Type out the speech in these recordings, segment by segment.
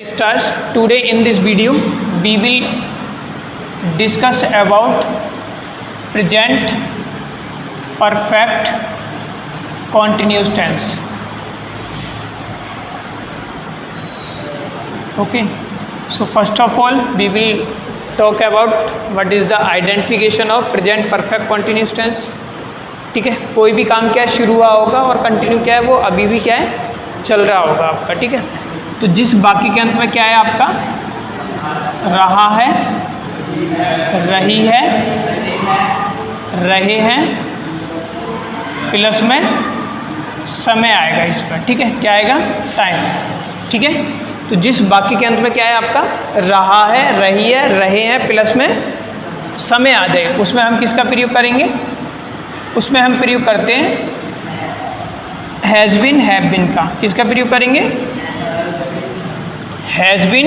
Stars, today in this video we will discuss about present perfect continuous tense. Okay, so first of all we will talk about what is the identification of present perfect continuous tense. ठीक है, कोई भी काम क्या शुरू हुआ होगा और कंटिन्यू क्या है वो अभी भी क्या है चल रहा होगा आपका. ठीक है, तो जिस बाकी के अंत में क्या है आपका रहा है, रही है, रहे हैं, प्लस में समय आएगा इसमें. ठीक है, क्या आएगा टाइम. ठीक है, तो जिस बाकी के अंत में क्या है आपका रहा है, रही है, रहे हैं, प्लस में समय आ जाए, उसमें हम किसका प्रयोग करेंगे? उसमें हम प्रयोग करते हैं हैज़ बीन, हैव बीन का. किसका प्रयोग करेंगे? Has been,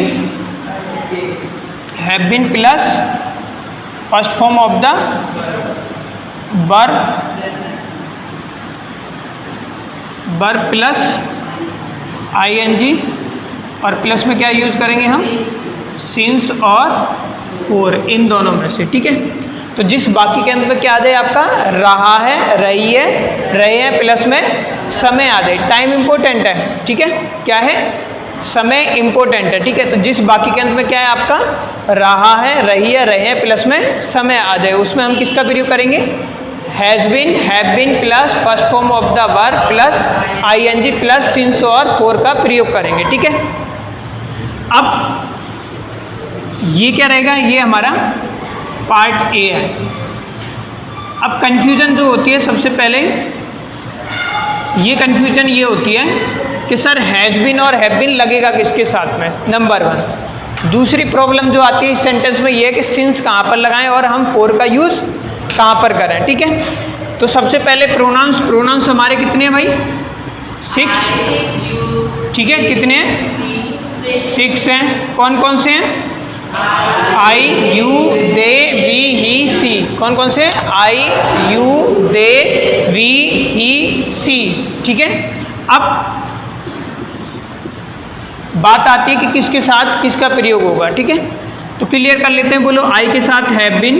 have been plus first form of the verb plus ING और प्लस में क्या यूज करेंगे हम? सिंस और फोर, इन दोनों में से. ठीक है, तो जिस बाकी के अंत में क्या आ जाए आपका रहा है, रही है, रहे हैं, प्लस में समय आ जाए. टाइम इम्पोर्टेंट है. ठीक है, क्या है? समय इम्पोर्टेंट है. ठीक है, तो जिस बाकी के अंत में क्या है आपका रहा है, रही है, रहे हैं, प्लस में समय आ जाए, उसमें हम किसका प्रयोग करेंगे? Has been, have been plus first form of the verb plus ING plus since और फोर का प्रयोग करेंगे. ठीक है, अब ये क्या रहेगा? ये हमारा पार्ट ए है. अब कंफ्यूजन जो होती है सबसे पहले ये कंफ्यूजन ये होती है कि सर हैज़ बीन और हैव बीन लगेगा किसके साथ में? Number one. दूसरी प्रॉब्लम जो आती है इस सेंटेंस में ये है कि सिंस कहाँ पर लगाएं और हम फोर का यूज़ कहाँ पर करें. ठीक है, तो सबसे पहले प्रोनाउंस हमारे कितने हैं भाई? 6. ठीक है, कितने हैं? 6 हैं. कौन कौन से हैं? आई, यू, दे, वी, ही, सी. कौन कौन से? आई, यू, दे, वी, ही, सी. ठीक है, अब बात आती है कि किसके साथ किसका प्रयोग होगा. ठीक है, तो क्लियर कर लेते हैं. बोलो, आई के साथ हैव बीन,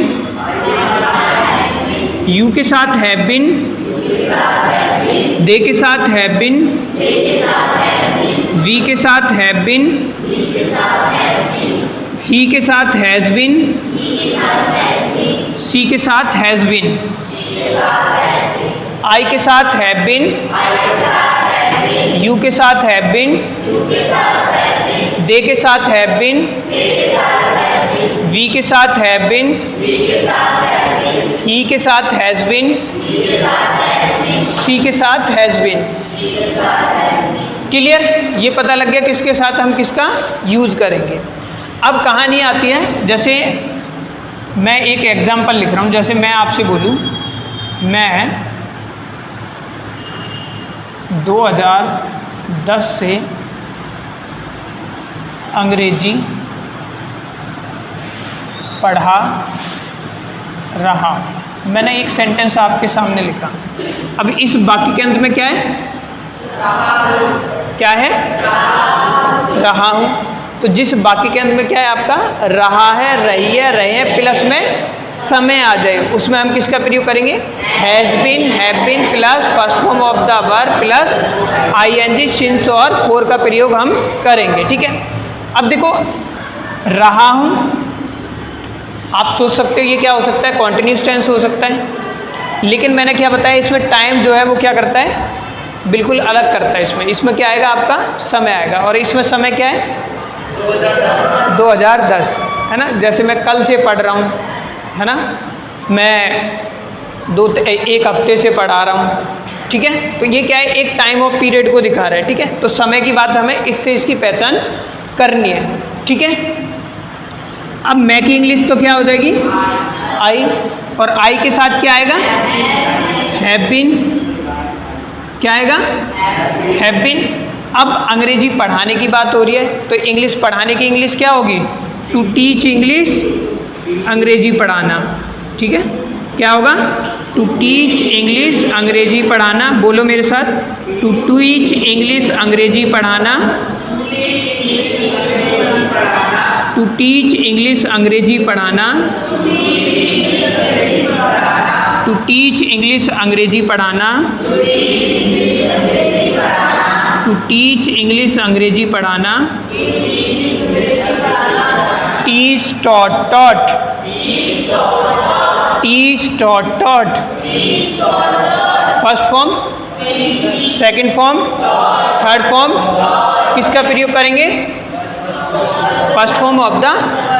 यू के साथ हैव बीन, दे के साथ हैव बीन, वी के साथ हैव बीन, ही के साथ हैज़ बीन, सी के साथ हैज़ बीन, आई के साथ हैव बीन, यू के साथ हैव बीन, दे के साथ हैव बीन, वी के साथ हैव बीन, ही के साथ हैज़ बीन, सी के साथ हैज़ बीन. क्लियर? ये पता लग गया किसके साथ हम किसका यूज करेंगे. अब कहानी आती है, जैसे मैं एक एग्जांपल लिख रहा हूँ. जैसे मैं आपसे बोलूँ मैं 2010 से अंग्रेजी पढ़ा रहा. मैंने एक सेंटेंस आपके सामने लिखा. अब इस बाकी के अंत में क्या है? क्या है? रहा हूँ. तो जिस बाकी के अंत में क्या है आपका रहा है, रही है, रहे हैं, प्लस में समय आ जाए, उसमें हम किसका प्रयोग करेंगे? Has been, have been plus first form of the verb plus ING since और फोर का प्रयोग हम करेंगे. ठीक है, अब देखो रहा हूँ, आप सोच सकते हो ये क्या हो सकता है? कॉन्टिन्यूस टेंस हो सकता है. लेकिन मैंने क्या बताया इसमें टाइम जो है वो क्या करता है? बिल्कुल अलग करता है. इसमें क्या आएगा आपका समय आएगा. और इसमें समय क्या है? 2010 है ना. जैसे मैं कल से पढ़ रहा हूँ है ना, मैं एक हफ्ते से पढ़ा रहा हूँ. ठीक है, तो ये क्या है? एक टाइम ऑफ पीरियड को दिखा रहा है. ठीक है, तो समय की बात हमें इससे इसकी पहचान करनी है. ठीक है, अब मैं की इंग्लिश तो क्या हो जाएगी? आई. और आई के साथ क्या आएगा? Have been. क्या आएगा? Have been. अब अंग्रेजी पढ़ाने की बात हो रही है, तो इंग्लिश पढ़ाने की इंग्लिश क्या होगी? टू टीच इंग्लिश, अंग्रेजी पढ़ाना. ठीक है, क्या होगा? टू टीच इंग्लिश, अंग्रेजी पढ़ाना. बोलो मेरे साथ, टू टीच इंग्लिश, अंग्रेजी पढ़ाना. टू टीच इंग्लिश अंग्रेजी पढ़ाना, टू टीच इंग्लिश अंग्रेजी पढ़ाना, टू टीच इंग्लिश अंग्रेजी पढ़ाना, teach taught taught, teach taught taught, first form, second form, third form किसका प्रयोग करेंगे? First form of the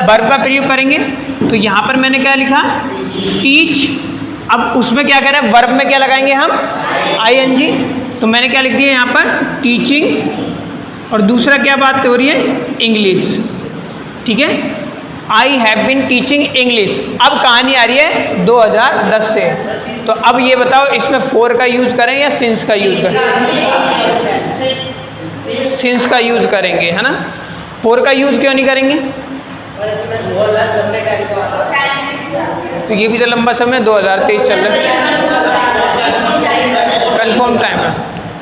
verb का प्रयोग करेंगे। तो यहाँ पर मैंने क्या लिखा? टीच। अब उसमें क्या करें? वर्ब में क्या लगाएंगे हम? ING। तो मैंने क्या लिख दिया यहाँ पर? टीचिंग। और दूसरा क्या बात हो रही है? इंग्लिश। ठीक है, आई हैव बिन टीचिंग इंग्लिश। अब कहानी आ रही है 2010 से। तो अब ये बताओ इसमें फोर का यूज करें या सिंस का यूज करें? सिंस का यूज करेंगे, है ना। फोर का यूज क्यों नहीं करेंगे? तो ये भी तो लंबा समय 2023 चल रहा है, कन्फर्म टाइम है।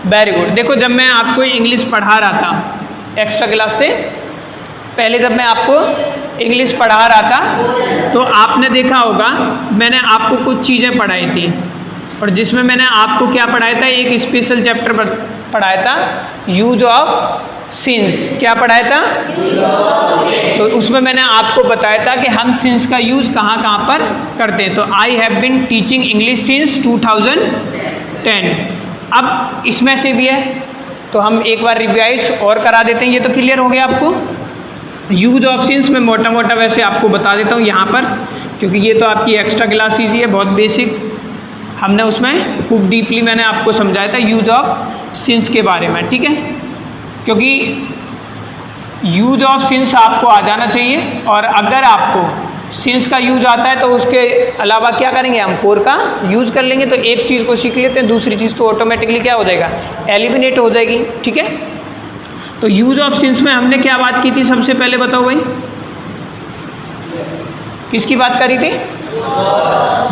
Very good. देखो जब मैं आपको इंग्लिश पढ़ा रहा था एक्स्ट्रा क्लास से पहले, जब मैं आपको इंग्लिश पढ़ा रहा था तो आपने देखा होगा मैंने आपको कुछ चीज़ें पढ़ाई थी, और जिसमें मैंने आपको क्या पढ़ाया था? एक स्पेशल चैप्टर पढ़ाया था, यूज ऑफ सिंस। क्या पढ़ाया था? तो उसमें मैंने आपको बताया था कि हम सिंस का यूज कहाँ कहाँ पर करते हैं। तो आई have been teaching English since 2010। अब इसमें से भी है तो हम एक बार रिवाइज और करा देते हैं। ये तो क्लियर हो गया आपको। यूज ऑफ सिंस में मोटा मोटा वैसे आपको बता देता हूँ यहाँ पर, क्योंकि ये तो आपकी एक्स्ट्रा क्लास ही है, बहुत बेसिक हमने उसमें खूब डीपली मैंने आपको समझाया था यूज ऑफ सिंस के बारे में। ठीक है, क्योंकि यूज ऑफ सिंस आपको आ जाना चाहिए, और अगर आपको सिंस का यूज आता है तो उसके अलावा क्या करेंगे? हम फोर का यूज कर लेंगे। तो एक चीज़ को सीख लेते हैं, दूसरी चीज़ तो ऑटोमेटिकली क्या हो जाएगा? एलिमिनेट हो जाएगी। ठीक है, तो यूज ऑफ सिंस में हमने क्या बात की थी? सबसे पहले बताओ भाई, किसकी बात करी थी?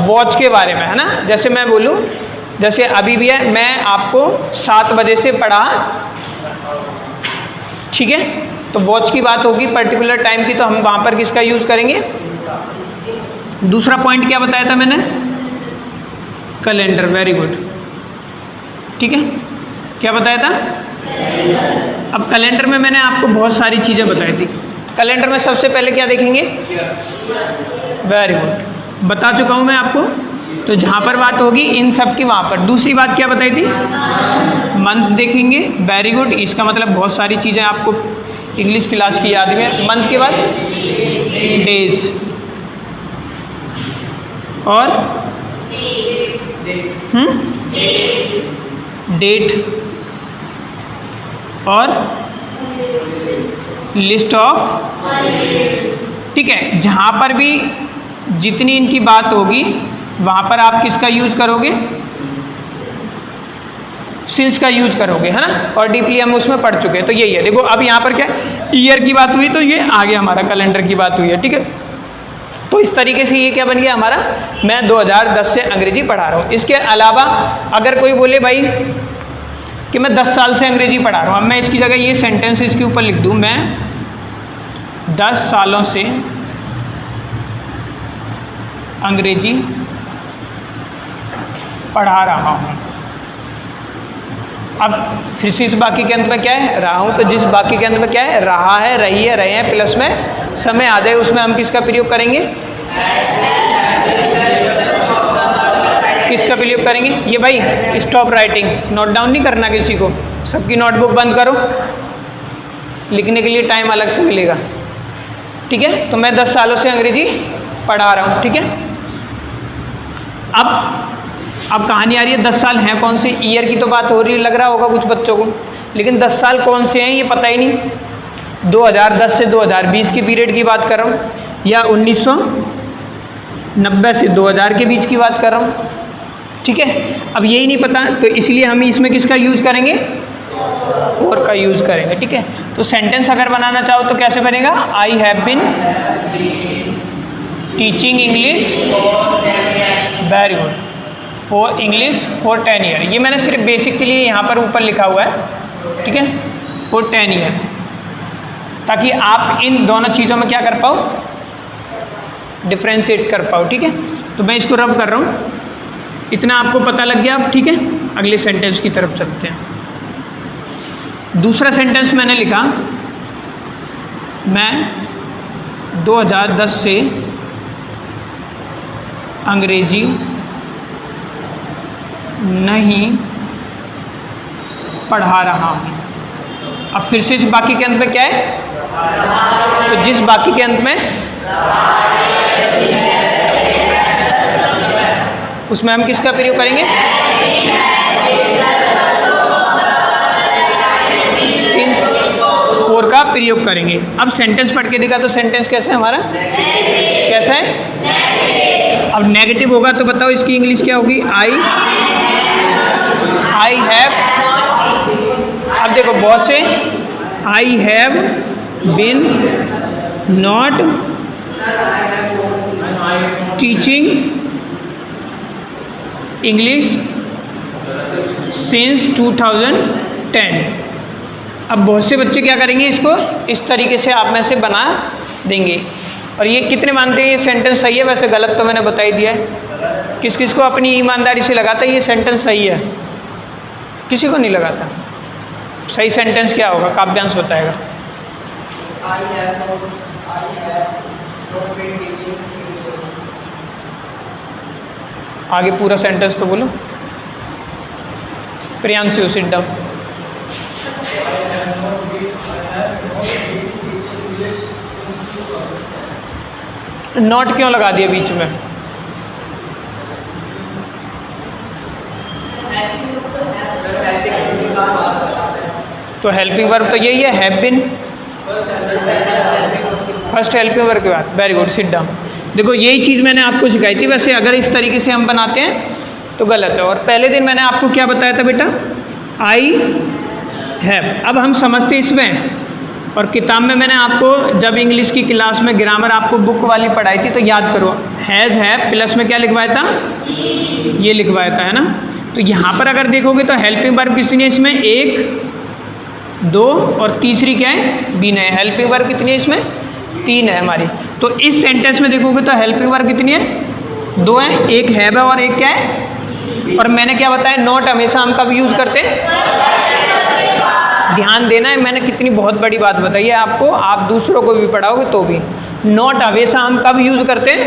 वॉच के बारे में, है ना। जैसे मैं बोलूँ, जैसे अभी भी है, मैं आपको 7 बजे से पढ़ा, ठीक है, तो वॉच की बात होगी पर्टिकुलर टाइम की, तो हम वहाँ पर किसका यूज करेंगे? दूसरा पॉइंट क्या बताया था मैंने? कैलेंडर। Very good. ठीक है, क्या बताया था? अब कैलेंडर में मैंने आपको बहुत सारी चीज़ें बताई थी। कैलेंडर में सबसे पहले क्या देखेंगे? वेरी गुड, बता चुका हूँ मैं आपको। तो जहाँ पर बात होगी इन सब की, वहाँ पर। दूसरी बात क्या बताई थी? मंथ देखेंगे। वेरी गुड, इसका मतलब बहुत सारी चीज़ें आपको इंग्लिश क्लास की याद में। मंथ के बाद डेज, और डेट, और लिस्ट ऑफ। ठीक है, जहाँ पर भी जितनी इनकी बात होगी वहाँ पर आप किसका यूज करोगे? सिंस का यूज करोगे, है ना। और डीपली हम उसमें पढ़ चुके हैं। तो यही है। देखो अब यहाँ पर क्या ईयर की बात हुई, तो ये आगे हमारा कैलेंडर की बात हुई है। ठीक है, तो इस तरीके से ये क्या बन गया हमारा? मैं 2010 से अंग्रेजी पढ़ा रहा हूँ। इसके अलावा अगर कोई बोले भाई कि मैं 10 साल से अंग्रेजी पढ़ा रहा हूँ, अब मैं इसकी जगह ये सेंटेंस इसके ऊपर लिख दूँ, मैं 10 सालों से अंग्रेजी पढ़ा रहा हूँ। अब फिर से इस बाकी के अंत में क्या है? रहा हूँ। तो जिस बाकी के अंत में क्या है? रहा है, रही है, रहे हैं, प्लस में समय आ जाए, उसमें हम किसका प्रयोग करेंगे? किसका प्रयोग करेंगे? ये भाई स्टॉप राइटिंग, नोट डाउन नहीं करना किसी को, सबकी नोटबुक बंद करो, लिखने के लिए टाइम अलग से मिलेगा। ठीक है, तो मैं 10 सालों से अंग्रेजी पढ़ा रहा हूँ। ठीक है, अब कहानी आ रही है 10 साल हैं कौन से? ईयर की तो बात हो रही है, लग रहा होगा कुछ बच्चों को, लेकिन 10 साल कौन से हैं ये पता ही नहीं। 2010 से 2020 के पीरियड की बात कर रहा हूँ, या 1990 से 2000 के बीच की बात कर रहा हूँ। ठीक है, अब यही नहीं पता, तो इसलिए हम इसमें किसका यूज करेंगे? फोर का यूज करेंगे। ठीक है, तो सेंटेंस अगर बनाना चाहो तो कैसे बनेगा? आई have been teaching English, very good, for English for 10 year. ये मैंने सिर्फ बेसिक के लिए यहाँ पर ऊपर लिखा हुआ है। ठीक है, फॉर 10 ईयर। ताकि आप इन दोनों चीज़ों में क्या कर पाओ, डिफ्रेंशिएट कर पाओ। ठीक है, तो मैं इसको रब कर रहा हूँ, इतना आपको पता लग गया अब। ठीक है, अगले सेंटेंस की तरफ चलते हैं। दूसरा सेंटेंस मैंने लिखा, मैं 2010 से अंग्रेजी नहीं पढ़ा रहा हूँ। अब फिर से इस बाकी के अंत में क्या है, तो जिस बाकी के अंत में उसमें हम किसका प्रयोग करेंगे, सिंस 4 का प्रयोग करेंगे। अब सेंटेंस पढ़ के देखा तो सेंटेंस कैसा है हमारा, कैसा है। अब नेगेटिव होगा तो बताओ इसकी इंग्लिश क्या होगी, आई हैव। अब देखो बहुत से, आई have bin not teaching English since 2010। अब बहुत से बच्चे क्या करेंगे, इसको इस तरीके से आप में से बना देंगे। और ये कितने मानते हैं ये सेंटेंस सही है, वैसे गलत तो मैंने बता ही दिया है। किस किस को अपनी ईमानदारी से लगाता है ये सेंटेंस सही है, किसी को नहीं लगाता। सही सेंटेंस क्या होगा, काव्यांश बताएगा। आगे पूरा सेंटेंस तो बोलो। Priyanshu sit down. नॉट क्यों लगा दिया बीच में, तो हेल्पिंग वर्ब तो यही है, have been, first helping verb के बाद। Very good, sit down. देखो यही चीज़ मैंने आपको सिखाई थी, वैसे अगर इस तरीके से हम बनाते हैं तो गलत है। और पहले दिन मैंने आपको क्या बताया था बेटा, आई हैव। अब हम समझते इसमें, और किताब में मैंने आपको जब इंग्लिश की क्लास में ग्रामर आपको बुक वाली पढ़ाई थी तो याद करो, हैज़ हैव प्लस में क्या लिखवाया था, ये लिखवाया था, है ना। तो यहाँ पर अगर देखोगे तो हेल्पिंग वर्ब कितनी है इसमें, 1 2 और तीसरी क्या है, बीन है। हेल्पिंग वर्ब कितनी है इसमें, 3 है हमारी। तो इस सेंटेंस में देखोगे तो हेल्पिंग वर्ब कितनी है, 2 है, एक हैव है और एक क्या है। और मैंने क्या बताया, नॉट हमेशा हम कब यूज़ करते हैं, ध्यान देना है, मैंने कितनी बहुत बड़ी बात बताई है आपको, आप दूसरों को भी पढ़ाओगे तो भी। नॉट हमेशा हम कब यूज़ करते हैं,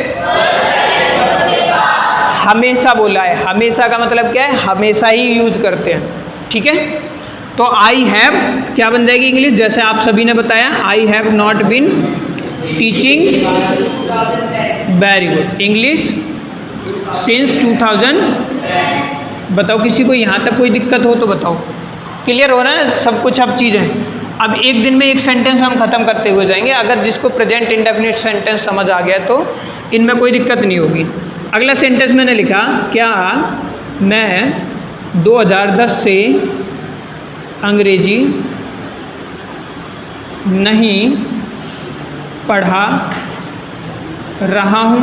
हमेशा बोला है, हमेशा का मतलब क्या है, हमेशा ही यूज करते हैं। ठीक है, तो आई हैव क्या बन जाएगी इंग्लिश, जैसे आप सभी ने बताया, I have not been teaching, very good, English since 2000। बताओ किसी को यहाँ तक कोई दिक्कत हो तो बताओ, क्लियर हो रहा है सब कुछ। अब चीज़ें अब एक दिन में एक सेंटेंस हम खत्म करते हुए जाएंगे, अगर जिसको प्रेजेंट इंडेफिनिट सेंटेंस समझ आ गया तो इनमें कोई दिक्कत नहीं होगी। अगला सेंटेंस मैंने लिखा, क्या मैं 2010 से अंग्रेजी नहीं पढ़ा रहा हूँ।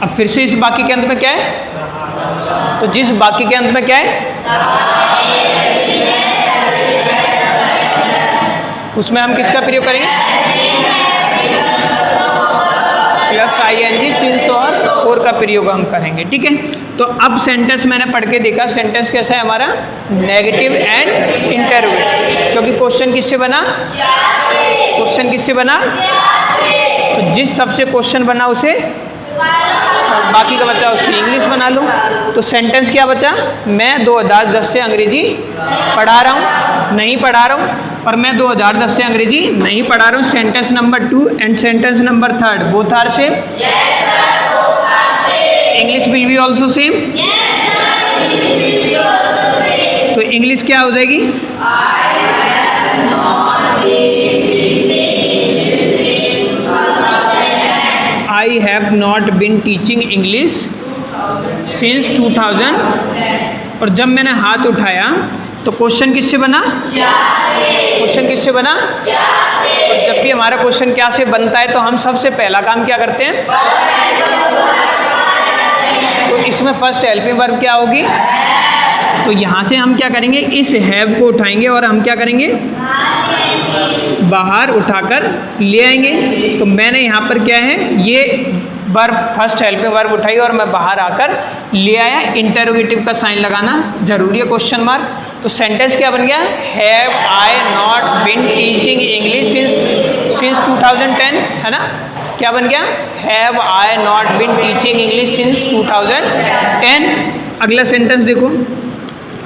अब फिर से इस बाकी के अंत में क्या है, तो जिस बाकी के अंत में क्या है, उसमें हम किसका प्रयोग करेंगे, प्लस ING सिंस और 4 का प्रयोग हम करेंगे। ठीक है, तो अब सेंटेंस मैंने पढ़ के देखा, सेंटेंस कैसा है हमारा, नेगेटिव एंड इंटरव्यू। क्योंकि क्वेश्चन किससे बना, क्वेश्चन किससे बना, तो जिस सबसे क्वेश्चन बना उसे, और बाकी का बचा उसकी इंग्लिश बना लूँ। तो सेंटेंस क्या बचा, मैं 2010 से अंग्रेजी पढ़ा रहा हूँ, नहीं पढ़ा रहा हूँ, और मैं 2010 से अंग्रेजी नहीं पढ़ा रहा हूँ। Sentence number 2 and sentence number 3 both are same, English will be also same. तो इंग्लिश क्या हो जाएगी, I have not been teaching English since 2000। और जब मैंने हाथ उठाया तो क्वेश्चन किससे बना, क्वेश्चन किससे बना, और जब भी हमारा क्वेश्चन क्या से बनता है तो हम सबसे पहला काम क्या करते हैं, तो इसमें फर्स्ट हेल्पिंग वर्ब क्या होगी, तो यहाँ से हम क्या करेंगे, इस हैव को उठाएंगे और हम क्या करेंगे, बाहर उठाकर ले आएंगे। तो मैंने यहाँ पर क्या है, ये वर्ब, फर्स्ट हेल्पिंग वर्ब उठाई और मैं बाहर आकर ले आया। इंटरोगेटिव का साइन लगाना जरूरी है, क्वेश्चन मार्क। तो सेंटेंस क्या बन गया, have I not been teaching English since 2010, है ना। क्या बन गया, have I not been teaching English since 2010। अगला सेंटेंस देखो,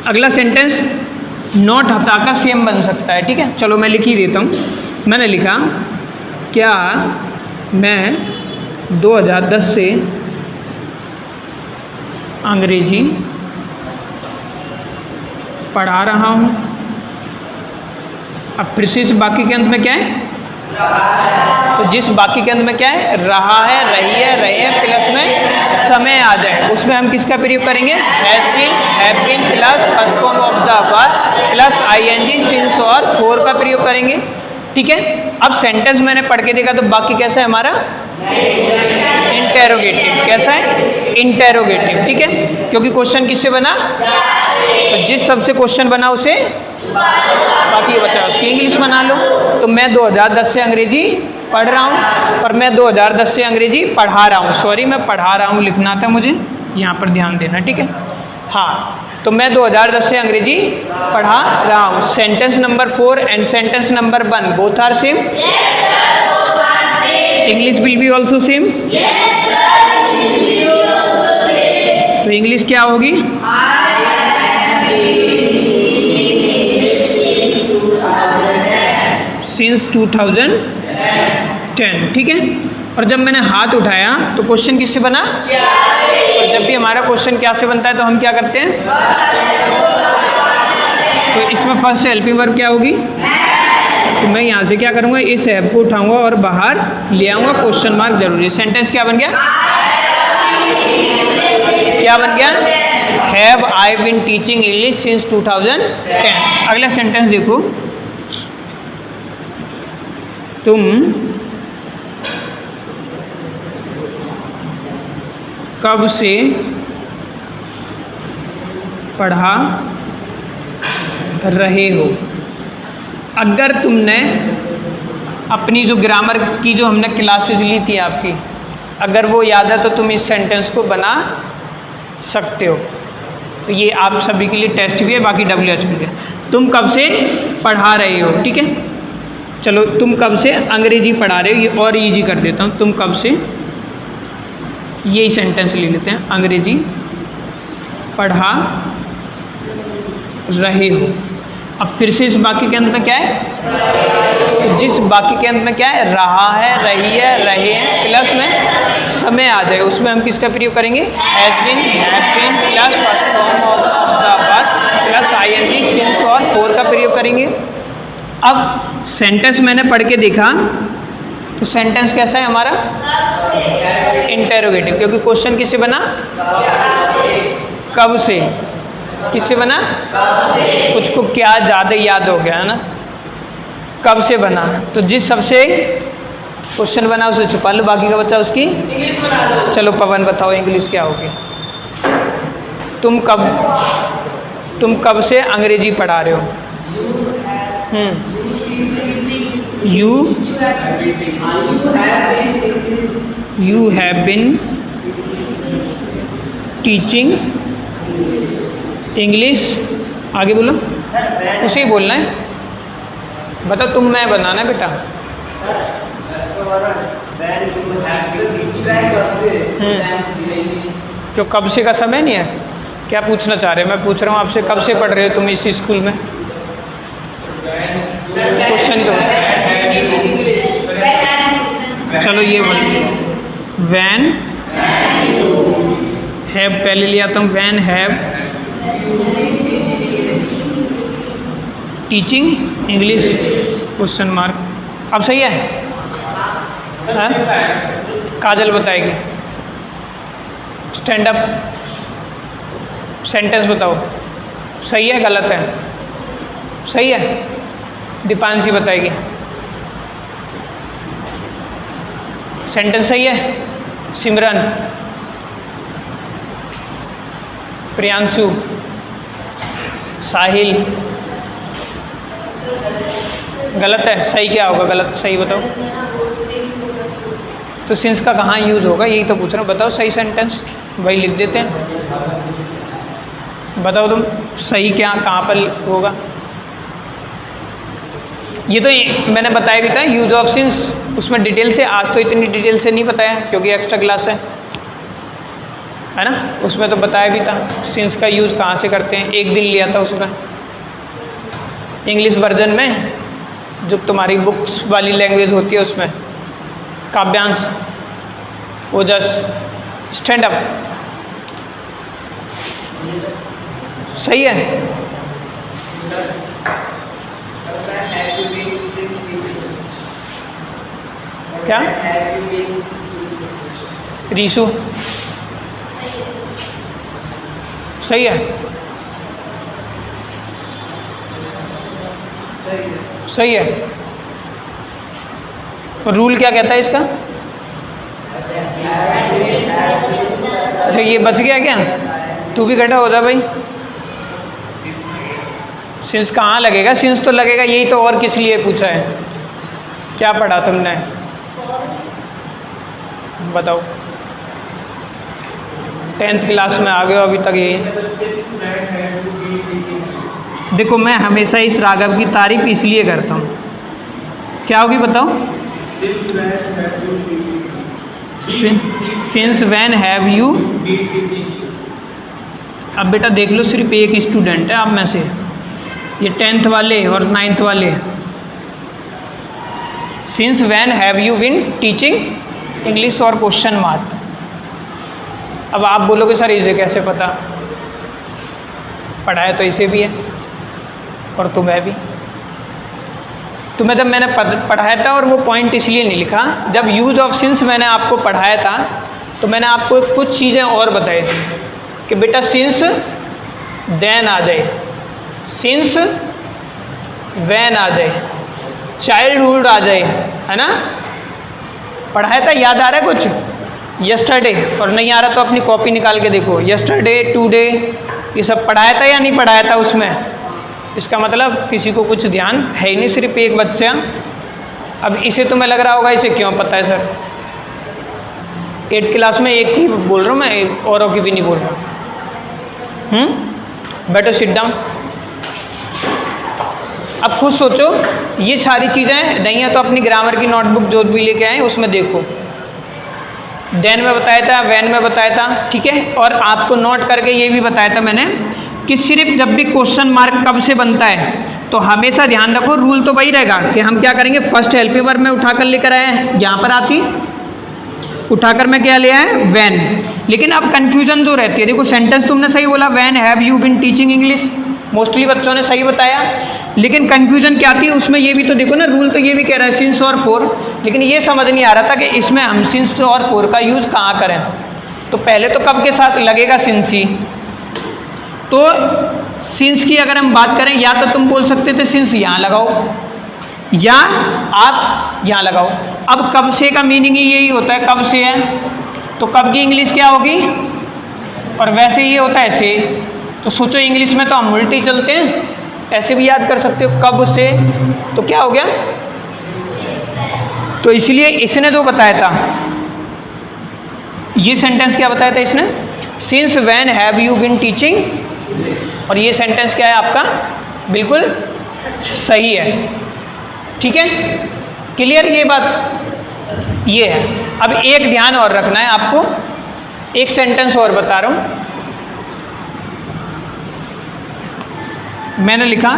अगला सेंटेंस नॉट हटाकर सेम बन सकता है, ठीक है। चलो मैं लिख ही देता हूँ। मैंने लिखा, क्या मैं 2010 से अंग्रेजी पढ़ा रहा हूँ। अब फिर से इस बाकी के अंत में क्या है, तो जिस बाकी के अंत में क्या है, रहा है, रही है, रहे हैं, प्लस में समय आ जाए, उसमें हम किसका प्रयोग करेंगे, has been, have been plus first form of the verb plus ING since और फोर का प्रयोग करेंगे, ठीक है। अब सेंटेंस मैंने पढ़ के देखा तो बाकी कैसा है हमारा, इंटेरोगेटिव। कैसा है, इंटेरोगेटिव, ठीक है। क्योंकि क्वेश्चन किससे बना, तो जिस सबसे क्वेश्चन बना उसे बाकी बचा उसकी इंग्लिश बना लो। तो मैं 2010 से अंग्रेजी पढ़ रहा हूँ, पर मैं 2010 से अंग्रेजी पढ़ा रहा हूँ, सॉरी मैं पढ़ा रहा हूँ लिखना था मुझे, यहाँ पर ध्यान देना, ठीक है। हाँ, तो मैं 2010 से अंग्रेजी पढ़ा रहा हूँ। Sentence number 4 and sentence number 1 both are same, English will be also same. तो इंग्लिश क्या होगी, सिंस 2010, ठीक है। और जब मैंने हाथ उठाया तो क्वेश्चन किससे बना, और जब भी हमारा क्वेश्चन क्या से बनता है तो हम क्या करते हैं, तो इसमें फर्स्ट हेल्पिंग वर्ब क्या होगी, तो मैं यहाँ से क्या करूँगा, इस हैव को उठाऊंगा और बाहर ले आऊँगा, क्वेश्चन मार्क जरूरी। सेंटेंस क्या बन गया, क्या बन गया, have I been teaching English since 2010। अगला सेंटेंस देखो, तुम कब से पढ़ा रहे हो। अगर तुमने अपनी जो ग्रामर की जो हमने क्लासेस ली थी आपकी, अगर वो याद है तो तुम इस सेंटेंस को बना सकते हो। तो ये आप सभी के लिए टेस्ट भी है, बाकी WH भी है। तुम कब से पढ़ा रहे हो, ठीक है। चलो, तुम कब से अंग्रेजी पढ़ा रहे हो, ये और इजी कर देता हूँ। तुम कब से, यही सेंटेंस ले लेते हैं, अंग्रेजी पढ़ा रहे हो। अब फिर से इस बाकी के अंत में क्या है, तो जिस बाकी के अंत में क्या है, रहा है, रही है, रहे हैं, प्लस में समय आ जाए, उसमें हम किसका प्रयोग करेंगे, has been, have been plus first form of the verb plus ING since और फोर का प्रयोग करेंगे। अब सेंटेंस मैंने पढ़ के देखा तो सेंटेंस कैसा है हमारा, इंटेरोगेटिव, क्योंकि क्वेश्चन किससे बना, कब से, किससे बना, कुछ को क्या ज़्यादा याद हो गया है ना, कब से बना। तो जिस सबसे क्वेश्चन बना उसे छुपा लो, बाकी का बच्चा उसकी इंग्लिश बना लो। चलो पवन बताओ इंग्लिश क्या होगी, तुम कब से अंग्रेजी पढ़ा रहे हो, you have been teaching English, आगे बोलो, उसे ही बोलना है, बता तुम मैं बनाना है बेटा। जो कब से का समय नहीं है, क्या पूछना चाह रहे हैं, मैं पूछ रहा हूँ आपसे, कब से पढ़ रहे हो तुम इस स्कूल में, क्वेश्चन तो चलो ये बोलो, वैन हैव पहले लिया तो when have teaching English question mark. अब सही है, हाँ? काजल बताएगी, स्टैंड अप सेंटेंस बताओ, सही है गलत है, सही है, दीपांशी बताएगी, सेंटेंस सही है, सिमरन, प्रियांशु, साहिल। गलत है, सही क्या होगा? गलत सही बताओ। तो सिंस का कहाँ यूज होगा, यही तो पूछ रहा हूँ, बताओ सही सेंटेंस, वही लिख देते हैं। बताओ तुम सही क्या कहाँ पर होगा। ये तो मैंने बताया भी था यूज ऑफ सिंस, उसमें डिटेल से, आज तो इतनी डिटेल से नहीं बताया क्योंकि एक्स्ट्रा क्लास है ना। उसमें तो बताया भी था सिंस का यूज़ कहाँ से करते हैं, एक दिन लिया था उसमें। इंग्लिश वर्जन में जो तुम्हारी बुक्स वाली लैंग्वेज होती है उसमें काव्यांश, ओजस, स्टैंड अप। सही है। क्या रीशु? सही है, सही है। रूल क्या कहता है इसका? अच्छा ये बच गया क्या? तू भी खड़ा हो जा भाई। सिंस कहाँ लगेगा? सिंस तो लगेगा, यही तो और किस लिए पूछा है? क्या पढ़ा तुमने? बताओ। 10th क्लास में आ गए हो अभी तक। ये देखो, मैं हमेशा इस राघव की तारीफ इसलिए करता हूँ, क्या होगी बताओ? Since when have you. अब बेटा देख लो, सिर्फ एक स्टूडेंट है आप में से, ये 10th वाले और 9th वाले। Since when have you been teaching English और क्वेश्चन मार्क। अब आप बोलोगे सर इसे कैसे पता? पढ़ाया तो इसे भी है और तुम्हें भी। तुम्हें जब मैंने पढ़ाया था, और वो पॉइंट इसलिए नहीं लिखा, जब यूज ऑफ सिंस मैंने आपको पढ़ाया था तो मैंने आपको कुछ चीज़ें और बताई थी कि बेटा सिंस देन आ जाए, सिंस वैन आ जाए, चाइल्डहुड आ जाए, है ना। पढ़ाया था, याद आ रहा है कुछ? यस्टरडे, और नहीं आ रहा तो अपनी कॉपी निकाल के देखो। यस्टरडे, टुडे, ये सब पढ़ाया था या नहीं पढ़ाया था उसमें? इसका मतलब किसी को कुछ ध्यान है ही नहीं, सिर्फ एक बच्चा। अब इसे तुम्हें लग रहा होगा इसे क्यों पता है सर? 8th क्लास में एक की बोल रहा हूँ मैं, औरों की भी नहीं बोल रहा। बैठो, सिट डाउन। अब खुद सोचो, ये सारी चीज़ें नहीं है तो अपनी ग्रामर की नोटबुक जो भी लेके आए उसमें देखो। देन में बताया था, वैन में बताया था, ठीक है। और आपको नोट करके ये भी बताया था मैंने कि सिर्फ जब भी क्वेश्चन मार्क कब से बनता है, तो हमेशा ध्यान रखो, रूल तो वही रहेगा कि हम क्या करेंगे, फर्स्ट हेल्पिंग वर्ब में उठाकर लेकर आए हैं, यहाँ पर आती उठाकर मैं क्या ले आए, वैन। लेकिन अब कंफ्यूजन जो रहती है, देखो सेंटेंस तुमने सही बोला, when have you been teaching English, mostly बच्चों ने सही बताया। लेकिन कंफ्यूजन क्या थी उसमें, ये भी तो देखो ना, रूल तो ये भी कह रहा है सिंस और फॉर, लेकिन ये समझ नहीं आ रहा था कि इसमें हम सिंस और फॉर का यूज कहाँ करें। तो पहले तो कब के साथ लगेगा, सिंस ही। तो सिंस की अगर हम बात करें, या तो तुम बोल सकते थे सिंस यहाँ लगाओ, या आप यहाँ लगाओ। अब कब से का मीनिंग ही यही होता है, कब से है तो कब की इंग्लिश क्या होगी, और वैसे ये होता है ऐसे। तो सोचो इंग्लिश में तो हम उल्टे चलते हैं, ऐसे भी याद कर सकते हो, कब से तो क्या हो गया। तो इसलिए इसने जो बताया था, ये सेंटेंस क्या बताया था इसने, since when have you been teaching, और ये सेंटेंस क्या है आपका, बिल्कुल सही है, ठीक है। क्लियर ये बात, ये है। अब एक ध्यान और रखना है आपको, एक सेंटेंस और बता रहा हूं। मैंने लिखा,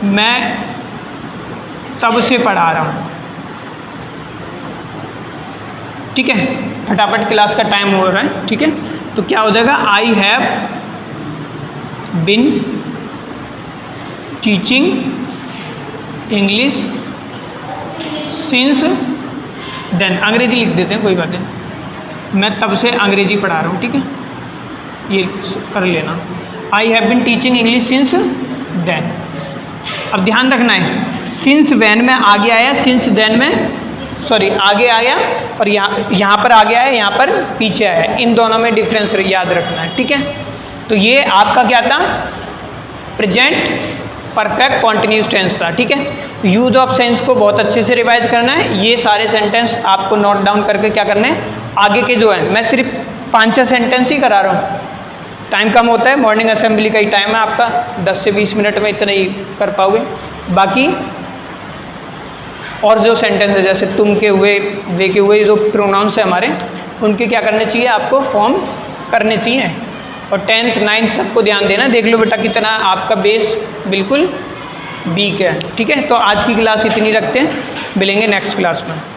मैं तब से पढ़ा रहा हूं, ठीक है। फटाफट क्लास का टाइम हो रहा है, ठीक है। तो क्या हो जाएगा, I have been teaching English since then. अंग्रेजी लिख देते हैं, कोई बात नहीं, मैं तब से अंग्रेजी पढ़ा रहा हूँ, ठीक है, ये कर लेना। I have been teaching English since then. अब ध्यान रखना है, सिंस वैन में आगे आया, सिंस देन में सॉरी आगे आया, और यहाँ पर आगे आया, यहाँ पर पीछे आया, इन दोनों में डिफरेंस याद रखना है, ठीक है। तो ये आपका क्या था, प्रेजेंट परफेक्ट कॉन्टिन्यूस टेंस था। ठीक है, यूज ऑफ सेंस को बहुत अच्छे से रिवाइज करना है। ये सारे सेंटेंस आपको नोट डाउन करके क्या करना है, आगे के जो है, मैं सिर्फ 5-6 सेंटेंस ही करा रहा हूँ, टाइम कम होता है, मॉर्निंग असेंबली का ही टाइम है आपका, 10 से 20 मिनट में इतना ही कर पाओगे। बाकी और जो सेंटेंस है जैसे तुम के हुए, वे के हुए, जो प्रोनाउंस है हमारे, उनके क्या करने चाहिए, आपको फॉर्म करने चाहिए। और 10th 9th सबको ध्यान देना, देख लो बेटा कितना आपका बेस बिल्कुल वीक है। ठीक है, तो आज की क्लास इतनी रखते हैं, मिलेंगे नेक्स्ट क्लास में।